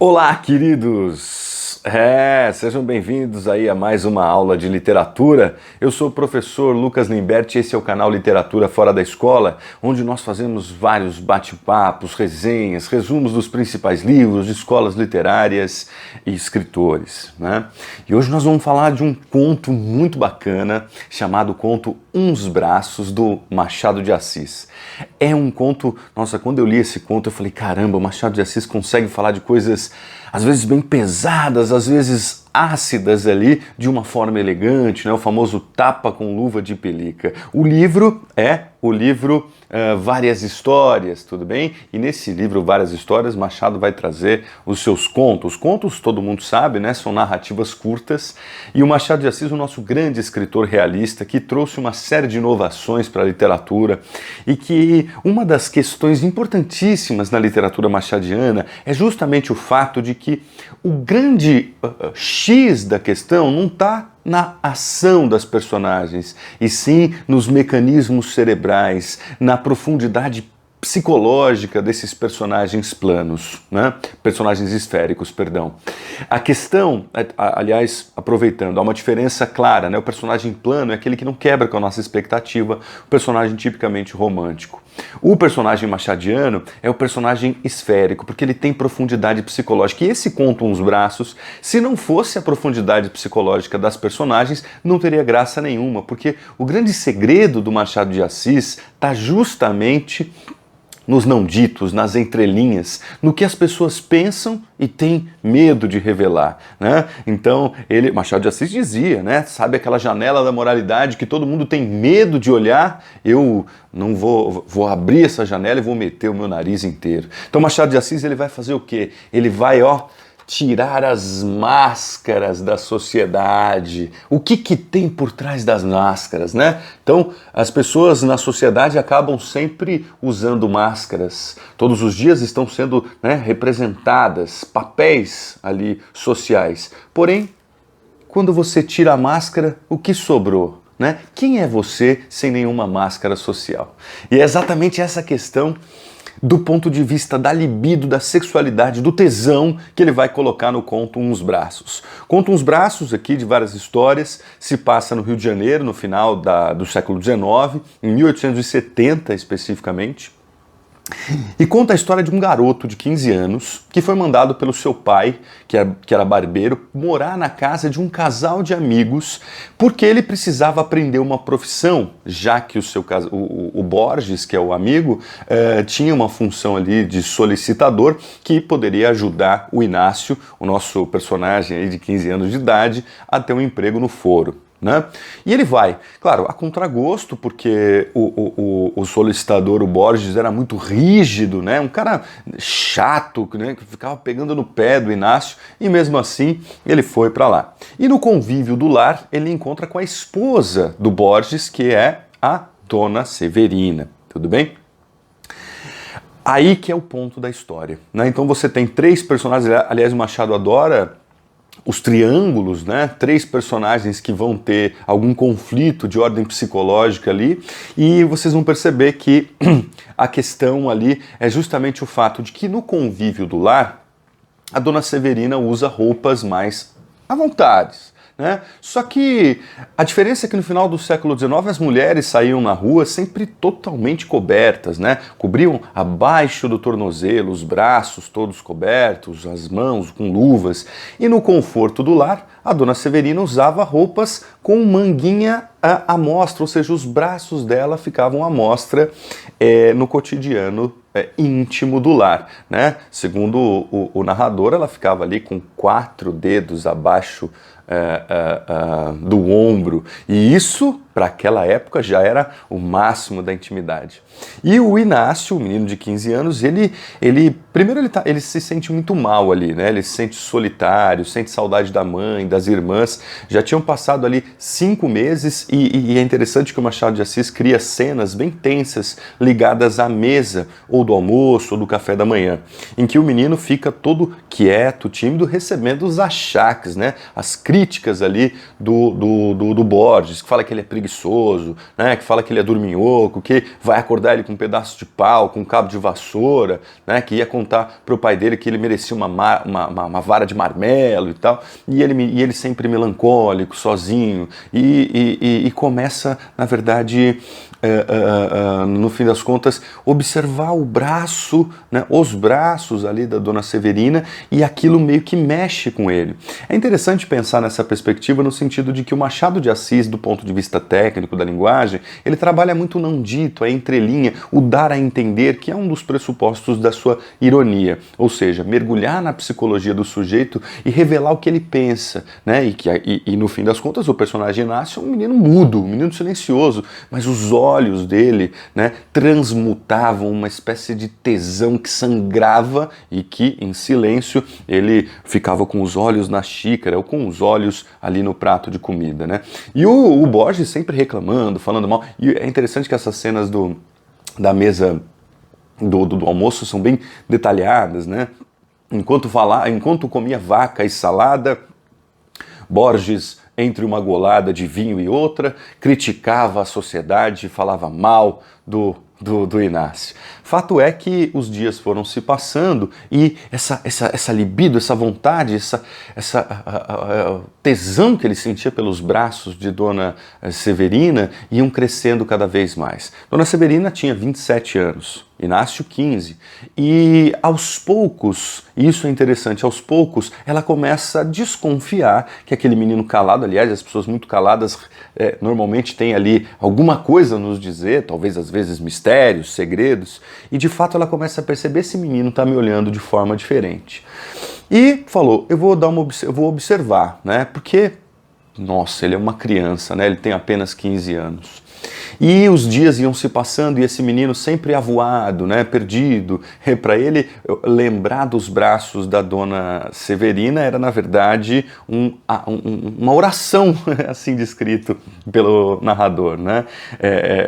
Olá, queridos! Sejam bem-vindos aí a mais uma aula de literatura. Eu sou o professor Lucas Limberti e esse é o canal Literatura Fora da Escola, onde nós fazemos vários bate-papos, resenhas, resumos dos principais livros de escolas literárias e escritores, né? E hoje nós vamos falar de um conto muito bacana chamado Conto Uns Braços, do Machado de Assis. É um conto, nossa, quando eu li esse conto eu falei, caramba, o Machado de Assis consegue falar de coisas às vezes bem pesadas, às vezes ácidas ali, de uma forma elegante, né? O famoso tapa com luva de pelica. O livro é o livro Várias Histórias, tudo bem? E nesse livro Várias Histórias, Machado vai trazer os seus contos. Contos, todo mundo sabe, né? São narrativas curtas. E o Machado de Assis, o nosso grande escritor realista, que trouxe uma série de inovações para a literatura e que uma das questões importantíssimas na literatura machadiana é justamente o fato de que o grande X da questão não está na ação das personagens, e sim nos mecanismos cerebrais, na profundidade psicológica desses personagens planos, né? Personagens esféricos, perdão. A questão, aliás, aproveitando, há uma diferença clara, né? O personagem plano é aquele que não quebra com a nossa expectativa, o personagem tipicamente romântico. O personagem machadiano é o personagem esférico, porque ele tem profundidade psicológica. E esse Conto Uns Braços, se não fosse a profundidade psicológica das personagens, não teria graça nenhuma, porque o grande segredo do Machado de Assis está justamente nos não ditos, nas entrelinhas, no que as pessoas pensam e têm medo de revelar, né? Então, Machado de Assis dizia, né? Sabe aquela janela da moralidade que todo mundo tem medo de olhar? Eu não vou abrir essa janela e vou meter o meu nariz inteiro. Então, Machado de Assis, ele vai fazer o quê? Ele vai, tirar as máscaras da sociedade. O que tem por trás das máscaras, né? Então, as pessoas na sociedade acabam sempre usando máscaras. Todos os dias estão sendo, né, representadas, papéis ali sociais. Porém, quando você tira a máscara, o que sobrou, né? Quem é você sem nenhuma máscara social? E é exatamente essa questão do ponto de vista da libido, da sexualidade, do tesão que ele vai colocar no Conto Uns Braços. Conto Uns Braços, aqui de Várias Histórias, se passa no Rio de Janeiro, no final do século XIX, em 1870 especificamente, e conta a história de um garoto de 15 anos que foi mandado pelo seu pai, que era barbeiro, morar na casa de um casal de amigos porque ele precisava aprender uma profissão, já que o Borges, que é o amigo, tinha uma função ali de solicitador que poderia ajudar o Inácio, o nosso personagem aí de 15 anos de idade, a ter um emprego no foro, né? E ele vai, claro, a contragosto, porque o solicitador, o Borges, era muito rígido, né? Um cara chato, né? Que ficava pegando no pé do Inácio, e mesmo assim ele foi para lá. E no convívio do lar ele encontra com a esposa do Borges, que é a Dona Severina, tudo bem? Aí que é o ponto da história, né? Então você tem três personagens, aliás, o Machado adora os triângulos, né? Três personagens que vão ter algum conflito de ordem psicológica ali, e vocês vão perceber que a questão ali é justamente o fato de que no convívio do lar, a Dona Severina usa roupas mais à vontade, né? Só que a diferença é que no final do século XIX as mulheres saíam na rua sempre totalmente cobertas, né? Cobriam abaixo do tornozelo, os braços todos cobertos, as mãos com luvas. E no conforto do lar, a Dona Severina usava roupas com manguinha à mostra, ou seja, os braços dela ficavam à mostra no cotidiano íntimo do lar, né? Segundo o narrador, ela ficava ali com 4 dedos abaixo do ombro, e isso para aquela época já era o máximo da intimidade. E o Inácio, o menino de 15 anos, primeiro ele se sente muito mal ali, né? Ele se sente solitário, sente saudade da mãe, das irmãs. Já tinham passado ali 5 meses e é interessante que o Machado de Assis cria cenas bem tensas ligadas à mesa, ou do almoço, ou do café da manhã, em que o menino fica todo quieto, tímido, recebendo os achaques, né? As críticas ali do Borges, que fala que ele é preguiçoso, preguiçoso, né, que fala que ele é dorminhoco, que vai acordar ele com um pedaço de pau, com um cabo de vassoura, né, que ia contar pro pai dele que ele merecia uma vara de marmelo e tal, e ele sempre melancólico, sozinho, e começa, na verdade, no fim das contas, observar o braço, né, os braços ali da Dona Severina, e aquilo meio que mexe com ele. É interessante pensar nessa perspectiva no sentido de que o Machado de Assis, do ponto de vista técnico da linguagem, ele trabalha muito o não dito, a entrelinha, o dar a entender, que é um dos pressupostos da sua ironia, ou seja, mergulhar na psicologia do sujeito e revelar o que ele pensa, né, e no fim das contas o personagem Inácio é um menino mudo, um menino silencioso, mas os olhos dele, né, transmutavam uma espécie de tesão que sangrava e que, em silêncio, ele ficava com os olhos na xícara ou com os olhos ali no prato de comida, né? E o Borges sempre reclamando, falando mal. E é interessante que essas cenas da mesa do almoço são bem detalhadas, né? Enquanto comia vaca e salada, Borges, entre uma golada de vinho e outra, criticava a sociedade e falava mal do Inácio. Fato é que os dias foram se passando e essa libido, essa vontade, essa tesão que ele sentia pelos braços de Dona Severina iam crescendo cada vez mais. Dona Severina tinha 27 anos, Inácio 15, e aos poucos, isso é interessante, aos poucos ela começa a desconfiar que aquele menino calado, aliás, as pessoas muito caladas normalmente têm ali alguma coisa a nos dizer, talvez às vezes mistérios, segredos, e de fato ela começa a perceber: esse menino está me olhando de forma diferente. E falou: eu vou observar, né? Porque, nossa, ele é uma criança, né? Ele tem apenas 15 anos. E os dias iam se passando e esse menino sempre avoado, né, perdido. Para ele, lembrar dos braços da Dona Severina era, na verdade, uma oração, assim descrito pelo narrador, né?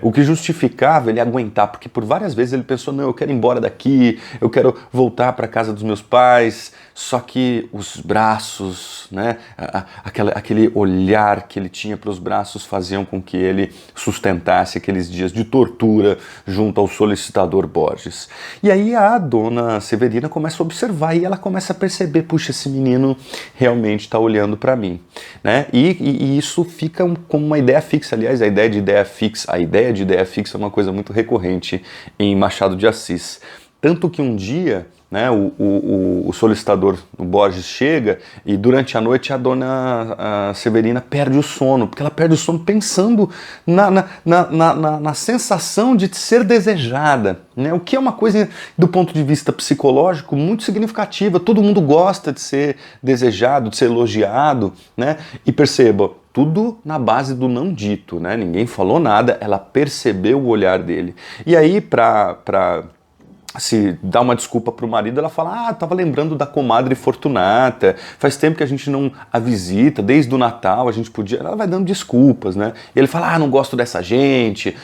O que justificava ele aguentar, porque por várias vezes ele pensou: não, eu quero ir embora daqui, eu quero voltar para a casa dos meus pais. Só que os braços, né, aquele olhar que ele tinha para os braços faziam com que ele sustentasse aqueles dias de tortura junto ao solicitador Borges. E aí a Dona Severina começa a observar e ela começa a perceber: puxa, esse menino realmente está olhando para mim, né? E isso fica como uma ideia fixa. Aliás, a ideia de ideia fixa é uma coisa muito recorrente em Machado de Assis. Tanto que um dia, né, o solicitador, o Borges, chega e durante a noite a Dona Severina perde o sono, porque ela perde o sono pensando na sensação de ser desejada, né, o que é uma coisa, do ponto de vista psicológico, muito significativa. Todo mundo gosta de ser desejado, de ser elogiado, né, e perceba, tudo na base do não dito, né, ninguém falou nada, ela percebeu o olhar dele. E aí, se dá uma desculpa pro marido, ela fala: tava lembrando da comadre Fortunata, faz tempo que a gente não a visita, desde o Natal a gente podia... Ela vai dando desculpas, né? E ele fala: não gosto dessa gente,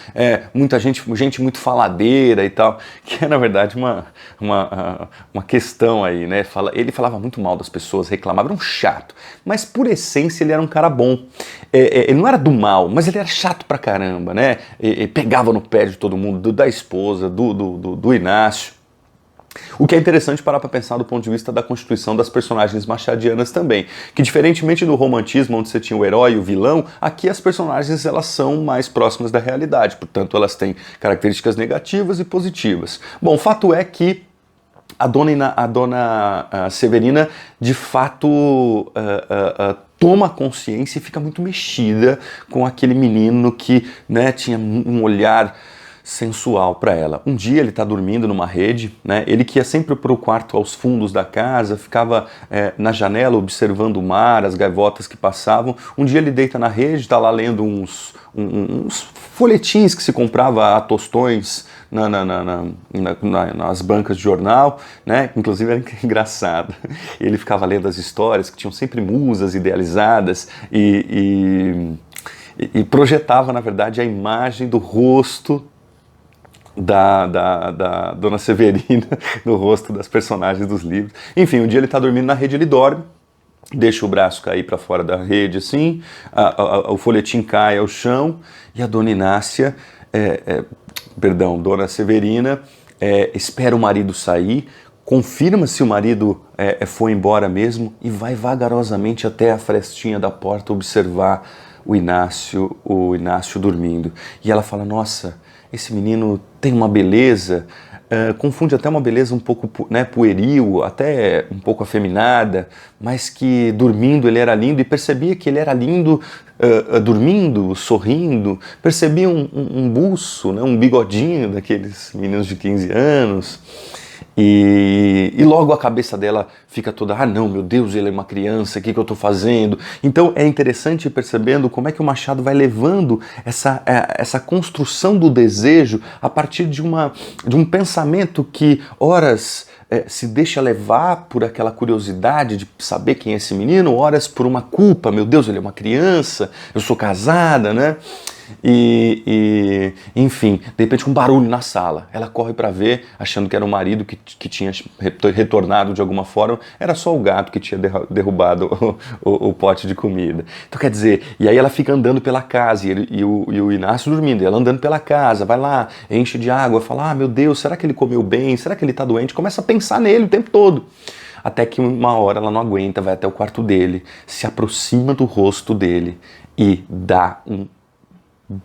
muita gente muito faladeira e tal, que é na verdade uma questão aí, né? Ele falava muito mal das pessoas, reclamava, era um chato, mas por essência ele era um cara bom. Ele não era do mal, mas ele era chato pra caramba, né? Pegava no pé de todo mundo, da esposa, do Inácio. O que é interessante parar para pensar do ponto de vista da constituição das personagens machadianas também, que diferentemente do romantismo, onde você tinha o herói e o vilão, aqui as personagens elas são mais próximas da realidade, portanto elas têm características negativas e positivas. Bom, o fato é que a Dona Severina, de fato, toma consciência e fica muito mexida com aquele menino que, né, tinha um olhar sensual para ela. Um dia ele está dormindo numa rede, né? Ele que ia sempre para o quarto aos fundos da casa, ficava na janela observando o mar, as gaivotas que passavam. Um dia ele deita na rede, está lá lendo uns folhetins que se comprava a tostões nas bancas de jornal, né? Inclusive era engraçado. Ele ficava lendo as histórias que tinham sempre musas idealizadas e projetava, na verdade, a imagem do rosto da Dona Severina no rosto das personagens dos livros. Enfim, um dia ele está dormindo na rede, ele dorme, deixa o braço cair para fora da rede assim, o folhetim cai ao chão e a dona Inácia, Dona Severina, espera o marido sair, confirma se o marido foi embora mesmo e vai vagarosamente até a frestinha da porta observar o Inácio dormindo. E ela fala, nossa, esse menino tem uma beleza, confunde até uma beleza um pouco, né, pueril, até um pouco afeminada, mas que dormindo ele era lindo, e percebia que ele era lindo dormindo, sorrindo, percebia um buço, né, um bigodinho daqueles meninos de 15 anos, e logo a cabeça dela fica toda, ah não, meu Deus, ele é uma criança, o que eu estou fazendo? Então é interessante ir percebendo como é que o Machado vai levando essa construção do desejo a partir de um pensamento que, horas, se deixa levar por aquela curiosidade de saber quem é esse menino, horas por uma culpa, meu Deus, ele é uma criança, eu sou casada, né? Enfim, de repente um barulho na sala, ela corre para ver, achando que era o marido que tinha retornado de alguma forma, era só o gato que tinha derrubado o pote de comida. Então quer dizer, e aí ela fica andando pela casa, e o Inácio dormindo, e ela andando pela casa, vai lá, enche de água, fala, ah meu Deus, será que ele comeu bem, será que ele tá doente? Começa a pensar nele o tempo todo. Até que uma hora ela não aguenta, vai até o quarto dele, se aproxima do rosto dele e dá um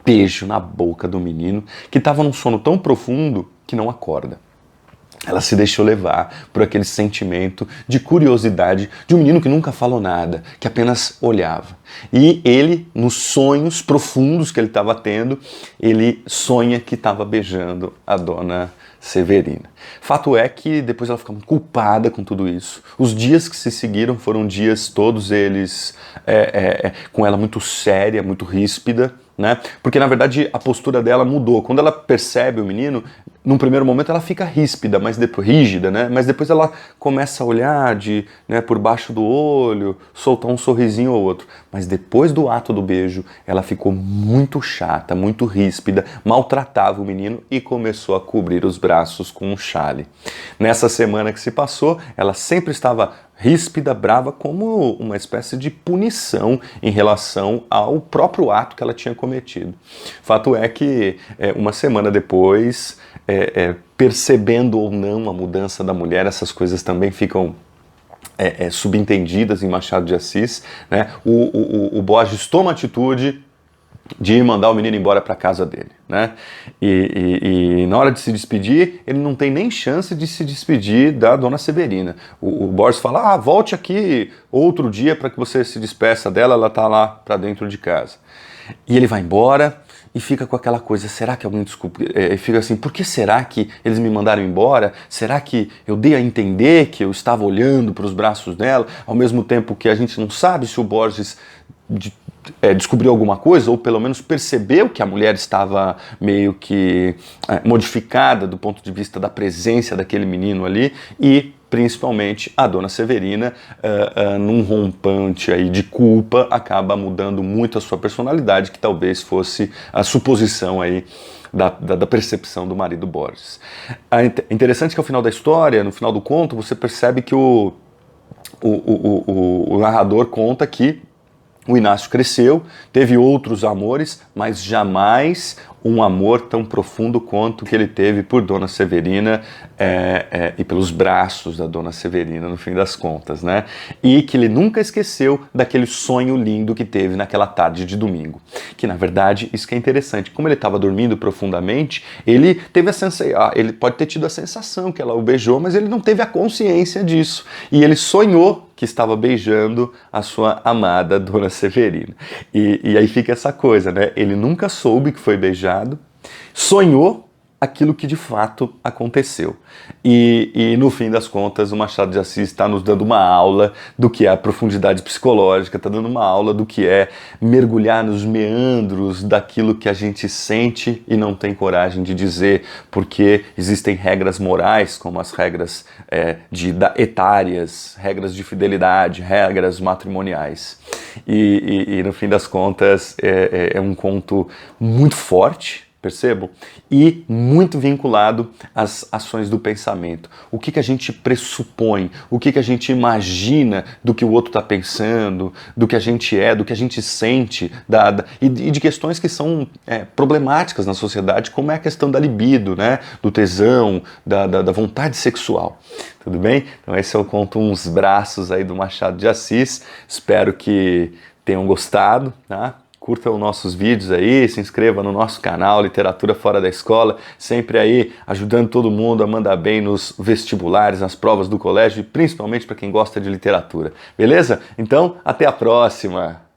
beijo na boca do menino, que estava num sono tão profundo que não acorda. Ela se deixou levar por aquele sentimento de curiosidade de um menino que nunca falou nada, que apenas olhava. E ele, nos sonhos profundos que ele estava tendo, ele sonha que estava beijando a dona Severina. Fato é que depois ela fica muito culpada com tudo isso. Os dias que se seguiram foram dias todos eles com ela muito séria, muito ríspida, né? Porque na verdade a postura dela mudou. Quando ela percebe o menino, num primeiro momento ela fica ríspida, mas depois rígida, né? Mas depois ela começa a olhar por baixo do olho, soltar um sorrisinho ou outro. Mas depois do ato do beijo, ela ficou muito chata, muito ríspida, maltratava o menino e começou a cobrir os braços com um chale. Nessa semana que se passou, ela sempre estava ríspida, brava, como uma espécie de punição em relação ao próprio ato que ela tinha cometido. Fato é que uma semana depois, percebendo ou não a mudança da mulher, essas coisas também ficam subentendidas em Machado de Assis, né? O Borges toma a atitude de mandar o menino embora para casa dele, né? E na hora de se despedir, ele não tem nem chance de se despedir da dona Severina. O Borges fala, volte aqui outro dia para que você se despeça dela, ela tá lá para dentro de casa. E ele vai embora e fica com aquela coisa, será que alguém desculpa? Fica assim, por que será que eles me mandaram embora? Será que eu dei a entender que eu estava olhando para os braços dela, ao mesmo tempo que a gente não sabe se o Borges descobriu alguma coisa, ou pelo menos percebeu que a mulher estava meio que modificada do ponto de vista da presença daquele menino ali, e principalmente a dona Severina, num rompante aí de culpa, acaba mudando muito a sua personalidade, que talvez fosse a suposição aí da percepção do marido Borges. Interessante que ao final da história, no final do conto, você percebe que o narrador conta que o Inácio cresceu, teve outros amores, mas jamais um amor tão profundo quanto que ele teve por Dona Severina e pelos braços da Dona Severina, no fim das contas, né? E que ele nunca esqueceu daquele sonho lindo que teve naquela tarde de domingo. Que, na verdade, isso que é interessante, como ele estava dormindo profundamente, ele teve ele pode ter tido a sensação que ela o beijou, mas ele não teve a consciência disso. E ele sonhou que estava beijando a sua amada Dona Severina. E aí fica essa coisa, né? Ele nunca soube que foi beijado, sonhou aquilo que de fato aconteceu. E no fim das contas, o Machado de Assis está nos dando uma aula do que é a profundidade psicológica, está dando uma aula do que é mergulhar nos meandros daquilo que a gente sente e não tem coragem de dizer, porque existem regras morais, como as regras etárias, regras de fidelidade, regras matrimoniais. E no fim das contas, é um conto muito forte, percebam? E muito vinculado às ações do pensamento. O que a gente pressupõe, o que a gente imagina do que o outro está pensando, do que a gente é, do que a gente sente, e de questões que são problemáticas na sociedade, como é a questão da libido, né? Do tesão, da vontade sexual. Tudo bem? Então esse eu conto uns braços aí do Machado de Assis. Espero que tenham gostado, tá? Curtam os nossos vídeos aí, se inscreva no nosso canal Literatura Fora da Escola, sempre aí ajudando todo mundo a mandar bem nos vestibulares, nas provas do colégio e principalmente para quem gosta de literatura. Beleza? Então, até a próxima!